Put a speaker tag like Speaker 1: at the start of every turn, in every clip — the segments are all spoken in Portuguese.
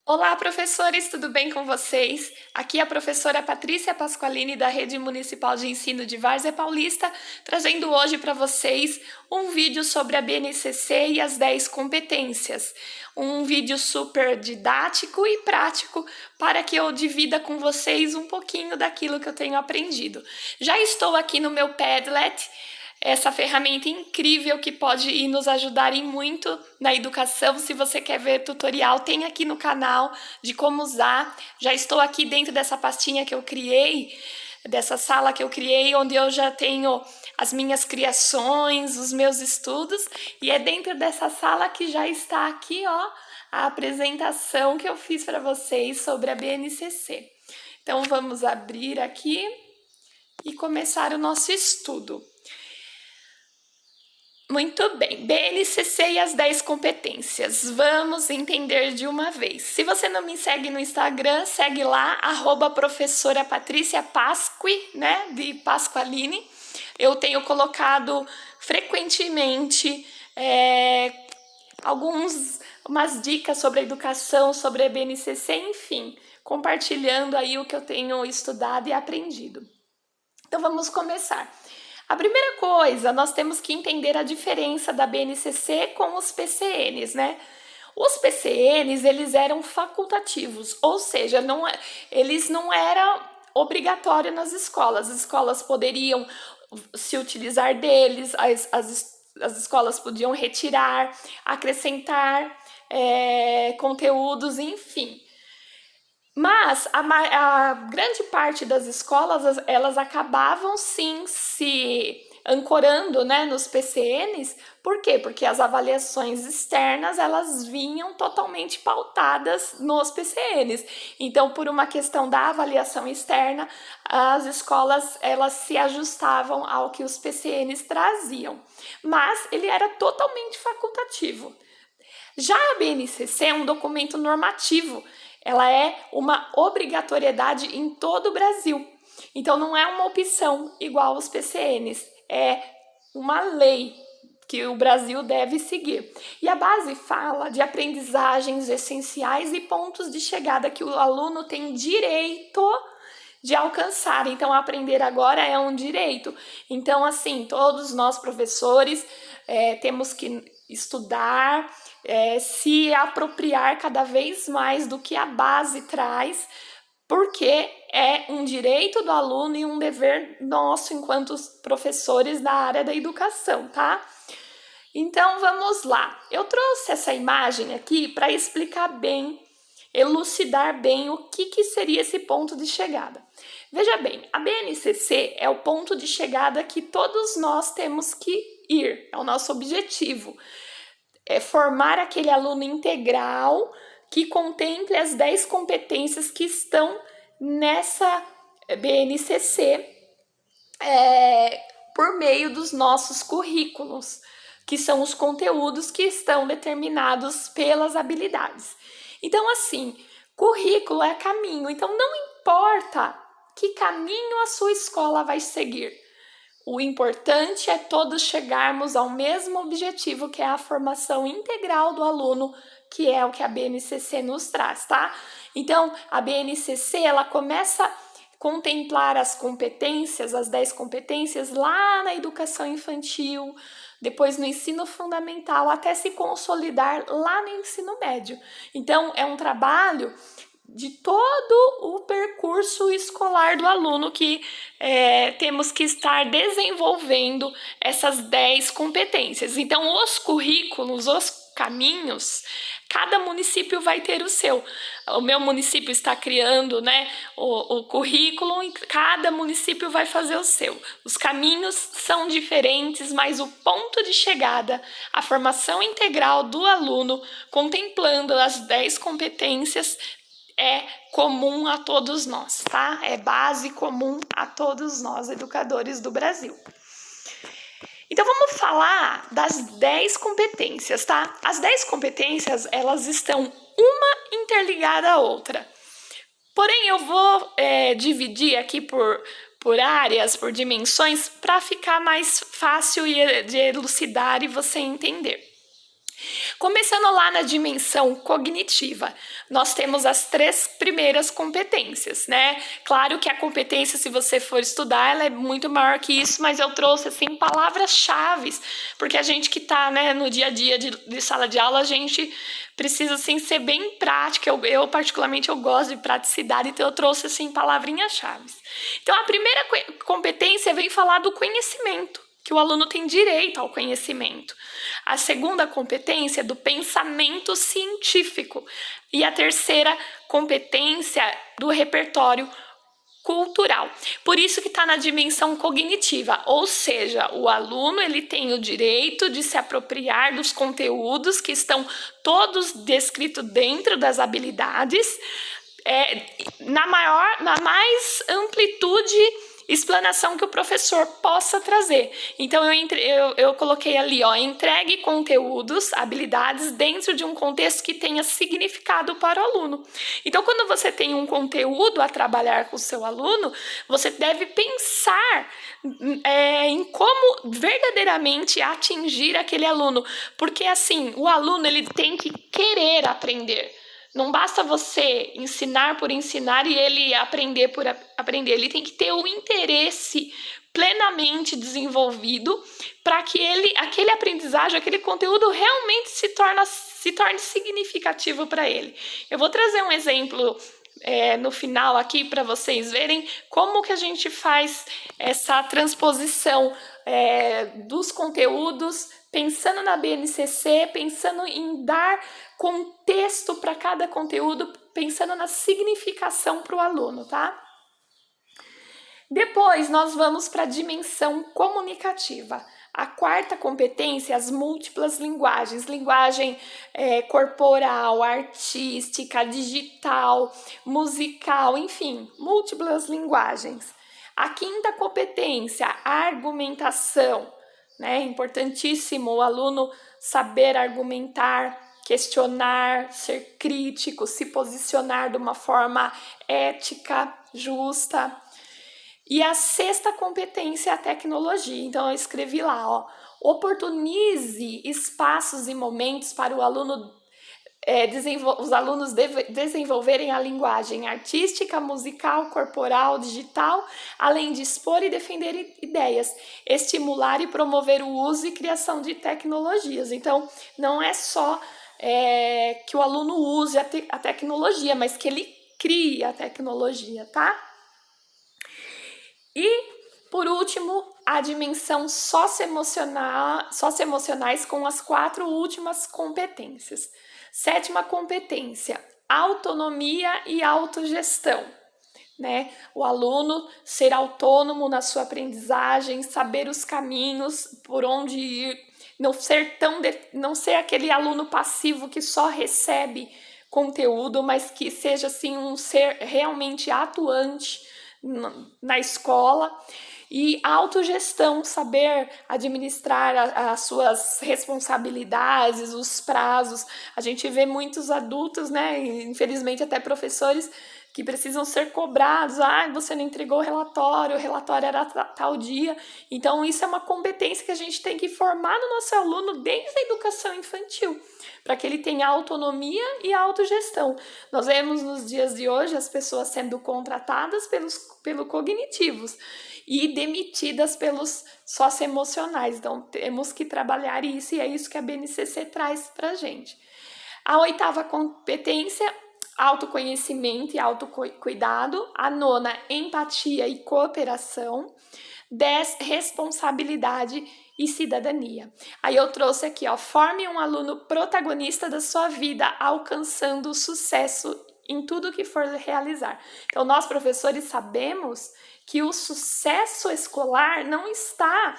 Speaker 1: Olá, professores, tudo bem com vocês? Aqui é a professora Patrícia Pasqualini, da Rede Municipal de Ensino de Várzea Paulista, trazendo hoje para vocês um vídeo sobre a BNCC e as 10 competências. Um vídeo super didático e prático para que eu divida com vocês um pouquinho daquilo que eu tenho aprendido. Já estou aqui no meu Padlet, essa ferramenta incrível que pode ir nos ajudar em muito na educação. Se você quer ver tutorial, tem aqui no canal de como usar. Já estou aqui dentro dessa pastinha que eu criei, dessa sala que eu criei, onde eu já tenho as minhas criações, os meus estudos, e é dentro dessa sala que já está aqui, ó, a apresentação que eu fiz para vocês sobre a BNCC. Então vamos abrir aqui e começar o nosso estudo. Muito bem, BNCC e as 10 competências. Vamos entender de uma vez. Se você não me segue no Instagram, segue lá, @professora Patrícia Pasqui, né, de Pasqualini. Eu tenho colocado frequentemente umas dicas sobre a educação, sobre a BNCC, enfim, compartilhando aí o que eu tenho estudado e aprendido. Então vamos começar. A primeira coisa, nós temos que entender a diferença da BNCC com os PCNs, né? Os PCNs, eles eram facultativos, ou seja, eles não eram obrigatórios nas escolas. As escolas poderiam se utilizar deles, as escolas podiam retirar, acrescentar conteúdos, enfim. Mas a grande parte das escolas, elas acabavam sim se ancorando, né, nos PCNs. Por quê? Porque as avaliações externas, elas vinham totalmente pautadas nos PCNs. Então, por uma questão da avaliação externa, as escolas, elas se ajustavam ao que os PCNs traziam. Mas ele era totalmente facultativo. Já a BNCC é um documento normativo, ela é uma obrigatoriedade em todo o Brasil. Então não é uma opção igual aos PCNs, é uma lei que o Brasil deve seguir. E a base fala de aprendizagens essenciais e pontos de chegada que o aluno tem direito de alcançar. Então aprender agora é um direito. Então assim, todos nós professores temos que estudar, se apropriar cada vez mais do que a base traz, porque é um direito do aluno e um dever nosso enquanto professores da área da educação, tá? Então vamos lá. Eu trouxe essa imagem aqui para explicar bem, elucidar bem o que seria esse ponto de chegada. Veja bem, a BNCC é o ponto de chegada que todos nós temos que ir, é o nosso objetivo. É formar aquele aluno integral que contemple as 10 competências que estão nessa BNCC por meio dos nossos currículos, que são os conteúdos que estão determinados pelas habilidades. Então, assim, currículo é caminho, então não importa que caminho a sua escola vai seguir. O importante é todos chegarmos ao mesmo objetivo, que é a formação integral do aluno, que é o que a BNCC nos traz, tá? Então, a BNCC, ela começa a contemplar as competências, as 10 competências, lá na educação infantil, depois no ensino fundamental, até se consolidar lá no ensino médio. Então, é um trabalho de todo o percurso escolar do aluno que temos que estar desenvolvendo essas 10 competências. Então, os currículos, os caminhos, cada município vai ter o seu. O meu município está criando, né, o currículo e cada município vai fazer o seu. Os caminhos são diferentes, mas o ponto de chegada, a formação integral do aluno, contemplando as 10 competências, é comum a todos nós, tá? É base comum a todos nós, educadores do Brasil. Então vamos falar das 10 competências, tá? As 10 competências, elas estão uma interligada à outra. Porém, eu vou dividir aqui por áreas, por dimensões, para ficar mais fácil de elucidar e você entender. Começando lá na dimensão cognitiva, nós temos as 3 primeiras competências, né? Claro que a competência, se você for estudar, ela é muito maior que isso, mas eu trouxe, assim, palavras-chave, porque a gente que está, né, no dia a dia de sala de aula, a gente precisa, assim, ser bem prática. Eu particularmente, eu gosto de praticidade, então eu trouxe, assim, palavrinhas-chave. Então, a primeira competência vem falar do conhecimento, que o aluno tem direito ao conhecimento. A segunda competência é do pensamento científico. E a terceira competência do repertório cultural. Por isso que está na dimensão cognitiva, ou seja, o aluno ele tem o direito de se apropriar dos conteúdos que estão todos descritos dentro das habilidades, na mais amplitude explanação que o professor possa trazer. Então, eu coloquei ali, ó, entregue conteúdos, habilidades dentro de um contexto que tenha significado para o aluno. Então, quando você tem um conteúdo a trabalhar com o seu aluno, você deve pensar em como verdadeiramente atingir aquele aluno. Porque, assim, o aluno ele tem que querer aprender. Não basta você ensinar por ensinar e ele aprender por aprender. Ele tem que ter o interesse plenamente desenvolvido para que aquele aprendizagem, aquele conteúdo realmente se torne significativo para ele. Eu vou trazer um exemplo no final aqui para vocês verem como que a gente faz essa transposição dos conteúdos, pensando na BNCC, pensando em dar contexto para cada conteúdo, pensando na significação para o aluno, tá? Depois, nós vamos para a dimensão comunicativa. A quarta competência é as múltiplas linguagens. Linguagem corporal, artística, digital, musical, enfim, múltiplas linguagens. A quinta competência, a argumentação. É importantíssimo o aluno saber argumentar, questionar, ser crítico, se posicionar de uma forma ética, justa. E a sexta competência é a tecnologia. Então, eu escrevi lá, ó, oportunize espaços e momentos para o aluno, os alunos desenvolverem a linguagem artística, musical, corporal, digital, além de expor e defender ideias, estimular e promover o uso e criação de tecnologias. Então, não é só que o aluno use a tecnologia, mas que ele crie a tecnologia, tá? E, por último, a dimensão socioemocionais com as 4 últimas competências. Sétima competência, autonomia e autogestão. Né? O aluno ser autônomo na sua aprendizagem, saber os caminhos, por onde ir, não ser aquele aluno passivo que só recebe conteúdo, mas que seja assim um ser realmente atuante na escola. E autogestão, saber administrar as suas responsabilidades, os prazos. A gente vê muitos adultos, né, infelizmente até professores, que precisam ser cobrados. Você não entregou o relatório era tal dia. Então, isso é uma competência que a gente tem que formar no nosso aluno desde a educação infantil, para que ele tenha autonomia e autogestão. Nós vemos nos dias de hoje as pessoas sendo contratadas pelos cognitivos e demitidas pelos socioemocionais. Então, temos que trabalhar isso, e é isso que a BNCC traz para a gente. A oitava competência, autoconhecimento e autocuidado. A nona, empatia e cooperação. 10, responsabilidade e cidadania. Aí eu trouxe aqui, ó, forme um aluno protagonista da sua vida, alcançando o sucesso em tudo que for realizar. Então, nós professores sabemos que o sucesso escolar não está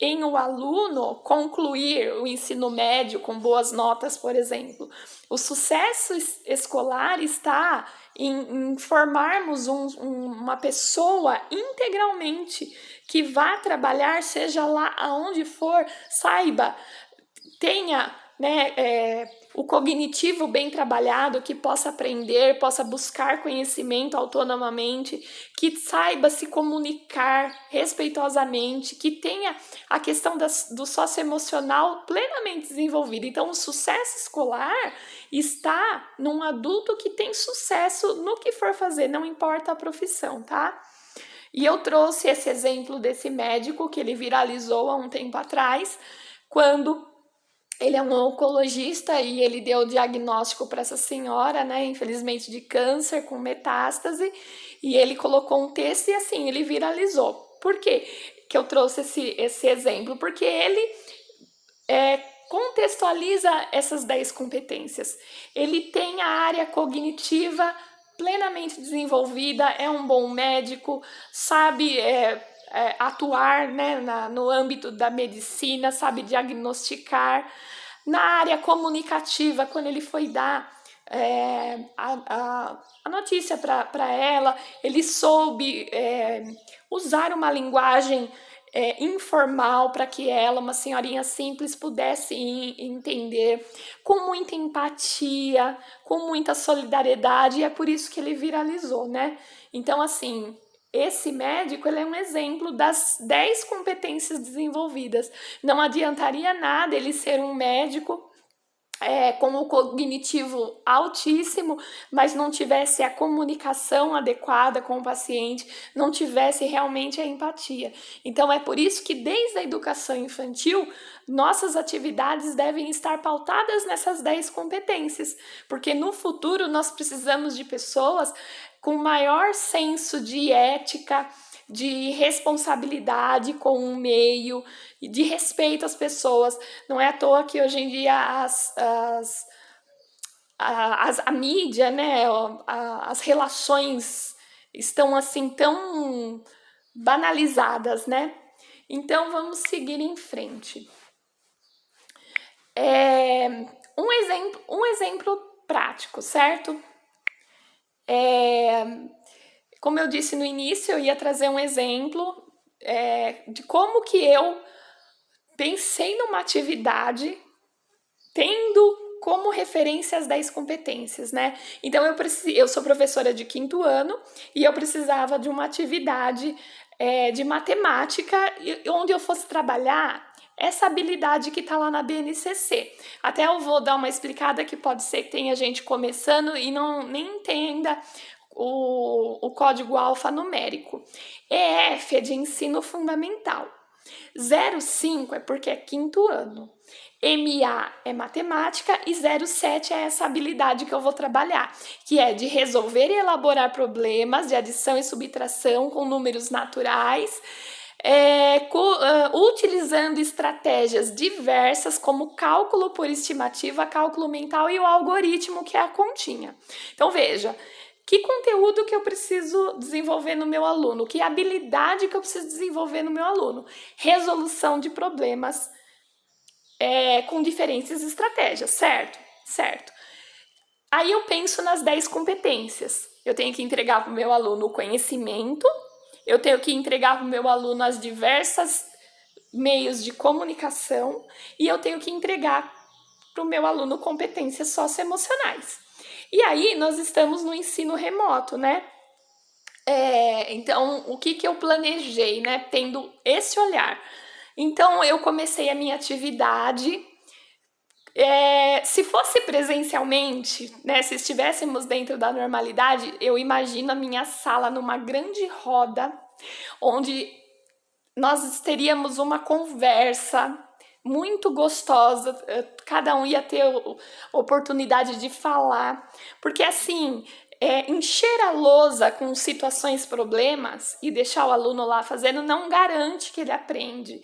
Speaker 1: em o aluno concluir o ensino médio com boas notas, por exemplo. O sucesso escolar está em formarmos uma pessoa integralmente que vá trabalhar, seja lá aonde for, saiba, tenha, né, o cognitivo bem trabalhado, que possa aprender, possa buscar conhecimento autonomamente, que saiba se comunicar respeitosamente, que tenha a questão do socioemocional plenamente desenvolvida. Então, o sucesso escolar está num adulto que tem sucesso no que for fazer, não importa a profissão, tá? E eu trouxe esse exemplo desse médico que ele viralizou há um tempo atrás, quando ele é um oncologista e ele deu o diagnóstico para essa senhora, né, infelizmente de câncer com metástase, e ele colocou um texto e assim, ele viralizou. Por quê que eu trouxe esse exemplo? Porque ele contextualiza essas 10 competências. Ele tem a área cognitiva plenamente desenvolvida, é um bom médico, sabe atuar, né, no âmbito da medicina, sabe diagnosticar. Na área comunicativa, quando ele foi dar a notícia para ela, ele soube usar uma linguagem informal para que ela, uma senhorinha simples, pudesse entender, com muita empatia, com muita solidariedade, e é por isso que ele viralizou, né? Então, assim, esse médico, ele é um exemplo das 10 competências desenvolvidas. Não adiantaria nada ele ser um médico com o cognitivo altíssimo, mas não tivesse a comunicação adequada com o paciente, não tivesse realmente a empatia. Então, é por isso que desde a educação infantil, nossas atividades devem estar pautadas nessas 10 competências, porque no futuro nós precisamos de pessoas com maior senso de ética, de responsabilidade com o meio, de respeito às pessoas. Não é à toa que hoje em dia a mídia, né, as relações estão assim tão banalizadas, né? Então vamos seguir em frente. Um exemplo prático, certo? Como eu disse no início, eu ia trazer um exemplo de como que eu pensei numa atividade tendo como referência as 10 competências, né? Então, eu sou professora de 5º ano e eu precisava de uma atividade de matemática onde eu fosse trabalhar essa habilidade que está lá na BNCC. Até eu vou dar uma explicada que pode ser que tenha gente começando e nem entenda o código alfanumérico. EF é de ensino fundamental. 05 é porque é 5º ano. MA é matemática e 07 é essa habilidade que eu vou trabalhar, que é de resolver e elaborar problemas de adição e subtração com números naturais, utilizando estratégias diversas como cálculo por estimativa, cálculo mental e o algoritmo, que é a continha. Então veja, que conteúdo que eu preciso desenvolver no meu aluno? Que habilidade que eu preciso desenvolver no meu aluno? Resolução de problemas com diferentes estratégias, certo? Certo. Aí eu penso nas 10 competências. Eu tenho que entregar para o meu aluno o conhecimento, eu tenho que entregar para o meu aluno as diversas meios de comunicação e eu tenho que entregar para o meu aluno competências socioemocionais. E aí nós estamos no ensino remoto, né? Então, o que eu planejei, né? Tendo esse olhar. Então, eu comecei a minha atividade. Se fosse presencialmente, né? Se estivéssemos dentro da normalidade, eu imagino a minha sala numa grande roda, onde nós teríamos uma conversa muito gostosa, cada um ia ter oportunidade de falar, porque assim, encher a lousa com situações, problemas e deixar o aluno lá fazendo não garante que ele aprende.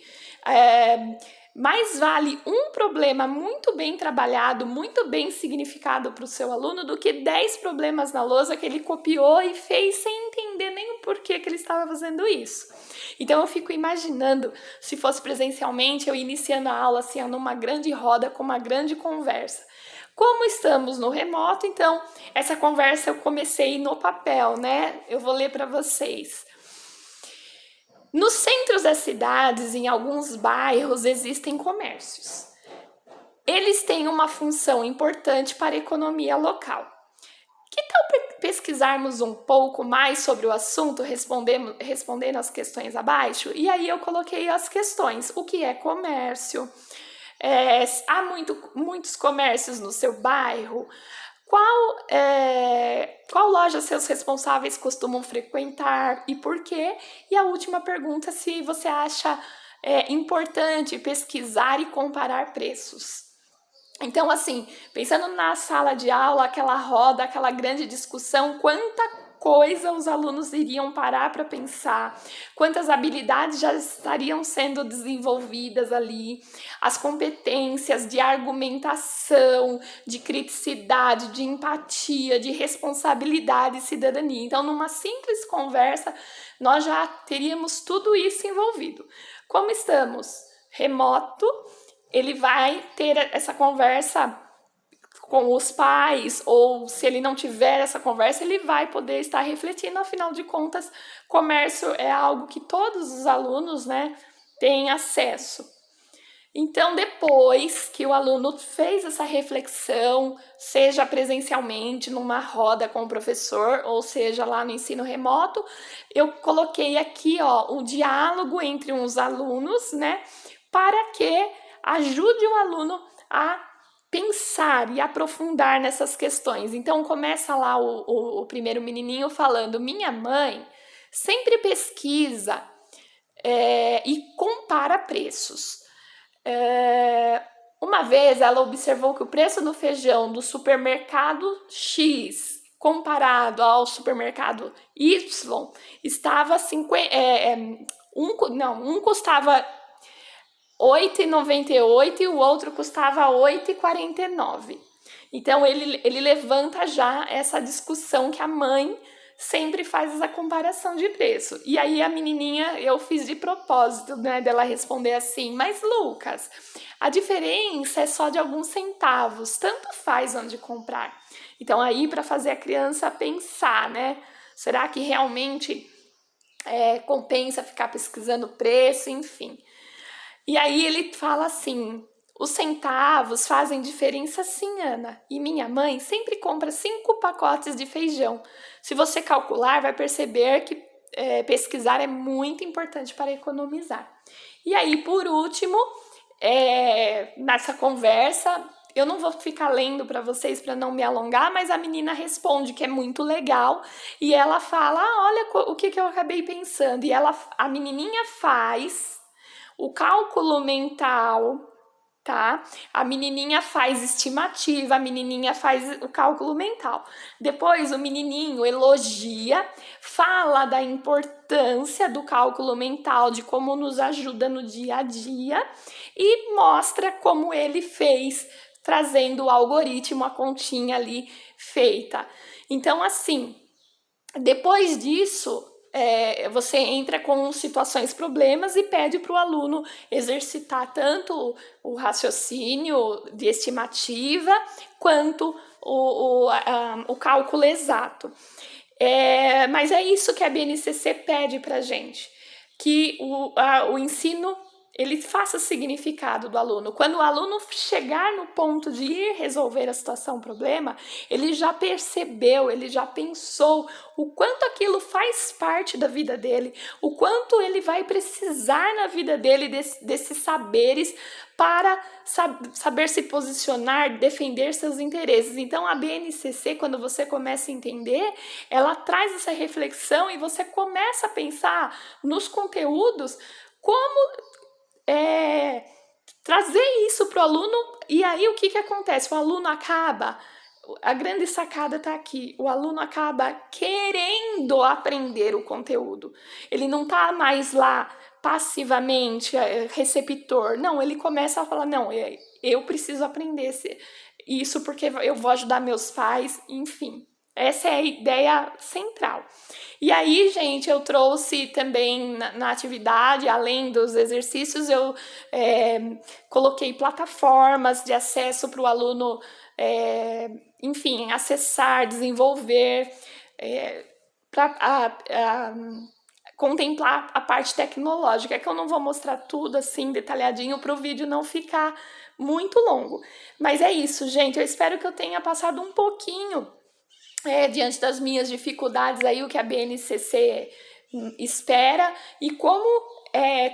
Speaker 1: Mais vale um problema muito bem trabalhado, muito bem significado para o seu aluno, do que 10 problemas na lousa que ele copiou e fez sem entender nem o porquê que ele estava fazendo isso. Então eu fico imaginando, se fosse presencialmente, eu iniciando a aula assim, numa grande roda, com uma grande conversa. Como estamos no remoto, então essa conversa eu comecei no papel, né? Eu vou ler para vocês. Nos centros das cidades, em alguns bairros, existem comércios. eles têm uma função importante para a economia local. Que tal pesquisarmos um pouco mais sobre o assunto, respondendo as questões abaixo? E aí eu coloquei as questões. O que é comércio? Há muitos comércios no seu bairro? Qual loja seus responsáveis costumam frequentar e por quê? E a última pergunta, se você acha importante pesquisar e comparar preços. Então, assim, pensando na sala de aula, aquela roda, aquela grande discussão, quanta coisa os alunos iriam parar para pensar, quantas habilidades já estariam sendo desenvolvidas ali, as competências de argumentação, de criticidade, de empatia, de responsabilidade e cidadania. Então, numa simples conversa, nós já teríamos tudo isso envolvido. Como estamos remoto, ele vai ter essa conversa com os pais, ou se ele não tiver essa conversa, ele vai poder estar refletindo. Afinal de contas, comércio é algo que todos os alunos, né, têm acesso. Então, depois que o aluno fez essa reflexão, seja presencialmente numa roda com o professor, ou seja lá no ensino remoto, eu coloquei aqui, o diálogo entre os alunos, né, para que ajude o aluno a pensar e aprofundar nessas questões. Então, começa lá o primeiro menininho falando: minha mãe sempre pesquisa e compara preços. Uma vez ela observou que o preço do feijão do supermercado X comparado ao supermercado Y estava um custava R$ 8,98 e o outro custava R$ 8,49. Então ele levanta já essa discussão que a mãe sempre faz essa comparação de preço. E aí a menininha, eu fiz de propósito, né, dela responder assim: mas Lucas, a diferença é só de alguns centavos, tanto faz onde comprar. Então aí, para fazer a criança pensar, né, será que realmente compensa ficar pesquisando preço, enfim. E aí ele fala assim: os centavos fazem diferença sim, Ana. E minha mãe sempre compra 5 pacotes de feijão. Se você calcular, vai perceber que pesquisar é muito importante para economizar. E aí, por último, nessa conversa, eu não vou ficar lendo para vocês para não me alongar, mas a menina responde que é muito legal e ela fala: olha o que eu acabei pensando. E a menininha faz o cálculo mental, tá? A menininha faz estimativa, a menininha faz o cálculo mental. Depois o menininho elogia, fala da importância do cálculo mental, de como nos ajuda no dia a dia e mostra como ele fez, trazendo o algoritmo, a continha ali feita. Então, assim, depois disso, você entra com situações, problemas e pede para o aluno exercitar tanto o raciocínio de estimativa quanto o cálculo exato. Mas é isso que a BNCC pede para a gente, que o ensino ele faça significado do aluno. Quando o aluno chegar no ponto de ir resolver a situação, o problema, ele já percebeu, ele já pensou o quanto aquilo faz parte da vida dele, o quanto ele vai precisar na vida dele desses saberes para saber se posicionar, defender seus interesses. Então, a BNCC, quando você começa a entender, ela traz essa reflexão e você começa a pensar nos conteúdos como trazer isso para o aluno. E aí o que acontece? O aluno acaba, a grande sacada está aqui, o aluno acaba querendo aprender o conteúdo. Ele não está mais lá passivamente receptor, não, ele começa a falar: não, eu preciso aprender isso porque eu vou ajudar meus pais, enfim. Essa é a ideia central. E aí, gente, eu trouxe também na atividade, além dos exercícios, eu coloquei plataformas de acesso para o aluno, enfim, acessar, desenvolver, para contemplar a parte tecnológica, que eu não vou mostrar tudo assim detalhadinho para o vídeo não ficar muito longo. Mas é isso, gente. Eu espero que eu tenha passado um pouquinho diante das minhas dificuldades aí, o que a BNCC espera e como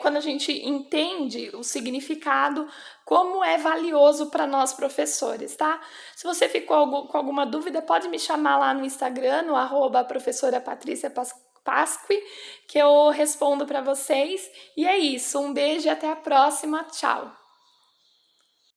Speaker 1: quando a gente entende o significado, como é valioso para nós professores, tá? Se você ficou com alguma dúvida, pode me chamar lá no Instagram, no @professora Patrícia Pasqui, que eu respondo para vocês. E é isso, um beijo e até a próxima, tchau!